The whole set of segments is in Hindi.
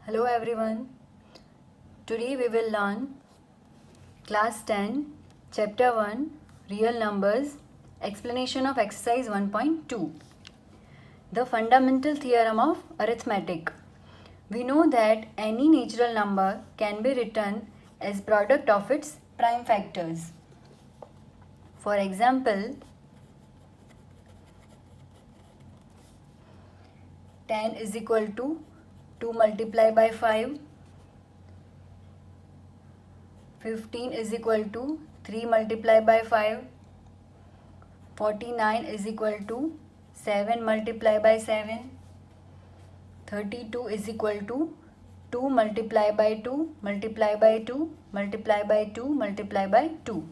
Hello everyone. Today we will learn class 10 chapter 1 real numbers explanation of exercise 1.2 the fundamental theorem of arithmetic. We know that any natural number can be written as product of its prime factors. For example, 10 is equal to 2 multiplied by 5. 15 is equal to 3 multiplied by 5. 49 is equal to 7 multiplied by 7. 32 is equal to 2 multiplied by 2 multiplied by 2 multiplied by 2 multiplied by 2,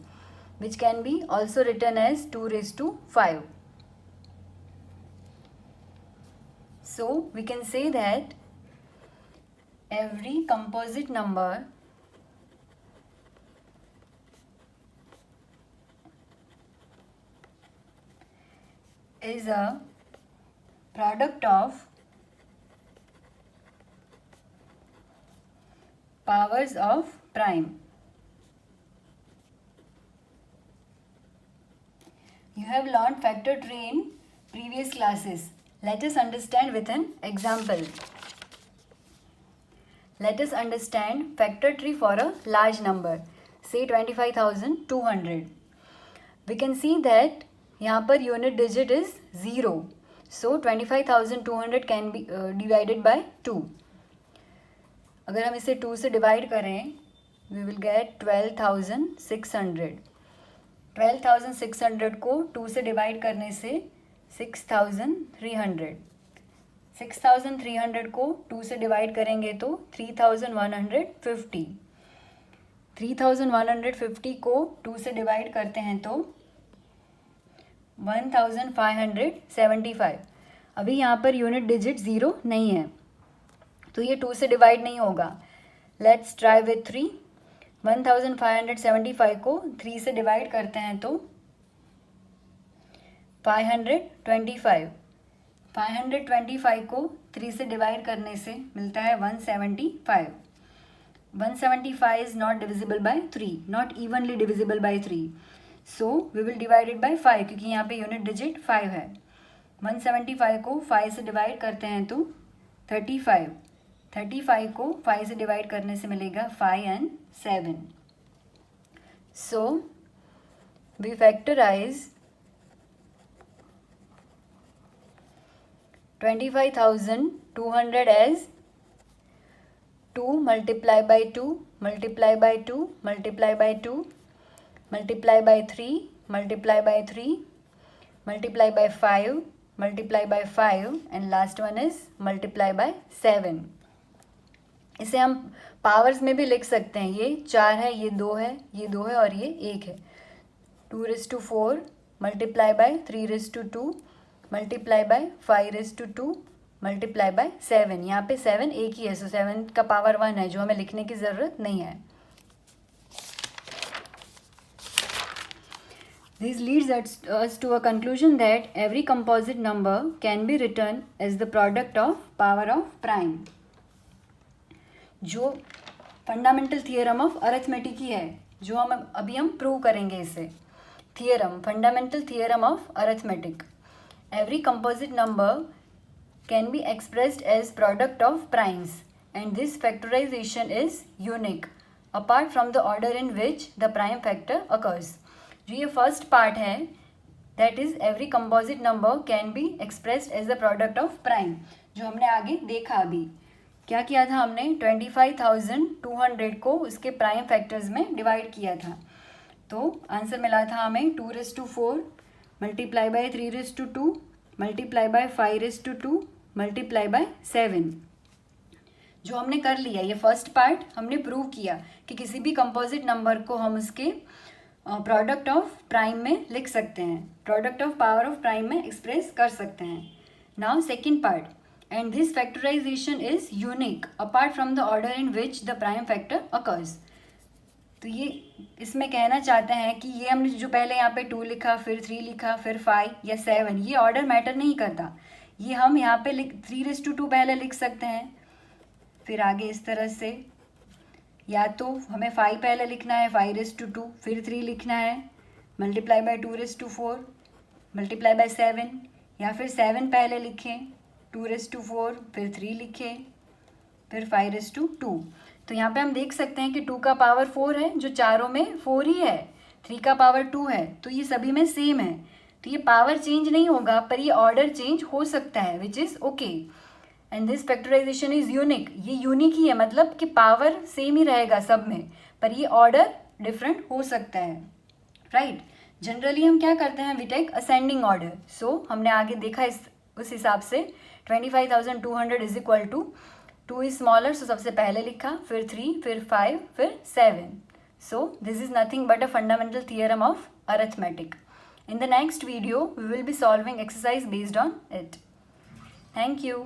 which can be also written as 2 raised to 5. So we can say that every composite number is a product of powers of prime. You have learned factor tree in previous classes. Let us understand with an example. Let us understand factor tree for a large number, say 25,200. We can see that यहाँ पर unit digit is 0. So 25,200 can be divided by 2. अगर हम इसे 2 से डिवाइड करें, we will get 12,600. 12,600 को 2 से डिवाइड करने से 6,300. 6,300 को 2 से डिवाइड करेंगे तो 3,150. 3,150 को 2 से डिवाइड करते हैं तो 1,575. अभी यहाँ पर यूनिट डिजिट 0 नहीं है, तो ये 2 से डिवाइड नहीं होगा. Let's try with 3. 1,575 को 3 से डिवाइड करते हैं तो 525. 525 को 3 से डिवाइड करने से मिलता है 175. 175 is not divisible by 3, not evenly divisible by 3. So we will divide it by 5 क्योंकि यहाँ पे यूनिट डिजिट 5 है. 175 को 5 से डिवाइड करते हैं तो 35. 35 को 5 से डिवाइड करने से मिलेगा 5 and 7. So we factorize 25,200 as 2 multiplied by 2 multiplied by 2 multiplied by 2 multiply by 3 multiply by 3 multiply by 5 multiply by 5 and last one is multiply by 7. इसे हम पावर्स में भी लिख सकते हैं. ये 4 है, ये 2 है, ये 2 है और ये 1 है. 2 raised to 4 multiply by 3 raised to 2 multiply by 5 raised to 2 multiply by 7. यहाँ पे 7 एक ही है, सो 7 का पावर 1 है, जो हमें लिखने की ज़रूरत नहीं है. This leads us to a conclusion that every composite number can be written as the product of power of prime. जो फंडामेंटल थियरम ऑफ अरिथमेटिक ही है, जो हम प्रूव करेंगे इसे. Theorem, fundamental theorem of arithmetic. Every composite number can be expressed as product of primes and this factorization is unique apart from the order in which the prime factor occurs. जो ये फर्स्ट पार्ट है, that is every composite number can be expressed as the product of prime, जो हमने आगे देखा. अभी क्या किया था हमने, 25,200 को उसके प्राइम फैक्टर्स में डिवाइड किया था. तो आंसर मिला था हमें 2 raised to 4 multiply by 3 raised to 2 multiply by 5 raised to 2 multiply by 7. जो हमने कर लिया, ये फर्स्ट पार्ट हमने प्रूव किया कि किसी भी कंपोजिट नंबर को हम उसके प्रोडक्ट ऑफ प्राइम में लिख सकते हैं, product of power of prime में एक्सप्रेस कर सकते हैं. Now second part, and this factorization is unique apart from the order in which the prime factor occurs. तो ये इसमें कहना चाहते हैं कि ये हमने जो पहले यहाँ पे 2 लिखा, फिर 3 लिखा, फिर 5 या 7, ये ऑर्डर मैटर नहीं करता. ये हम यहाँ पे 3 raised to 2 पहले लिख सकते हैं, फिर आगे इस तरह से, या तो हमें 5 पहले लिखना है 5^2, फिर 3 लिखना है, मल्टीप्लाई बाय 2^4, मल्टीप्लाई बाय 7, या फिर 7 पहले लिखें 2^4, फिर 3 लिखें, फिर 5^2। तो यहाँ पे हम देख सकते हैं कि 2 का पावर 4 है, जो चारों में 4 ही है, 3 का पावर 2 है, तो ये सभी में सेम है। तो ये पावर चेंज नहीं होगा, पर ये ऑर्डर चेंज हो सकता है, which is okay. And this factorization is unique, ये यूनिक ही है, मतलब कि पावर सेम ही रहेगा सब में, पर ये ऑर्डर डिफरेंट हो सकता है, राइट। जनरली हम क्या करते हैं, we take ascending order. So हमने आगे देखा उस हिसाब से 25,200 is equal to 2 is smaller, so सबसे पहले लिखा, फिर 3, फिर 5, फिर 7. So this is nothing but a fundamental theorem of arithmetic. In the next video, we will be solving exercise based on it. Thank you.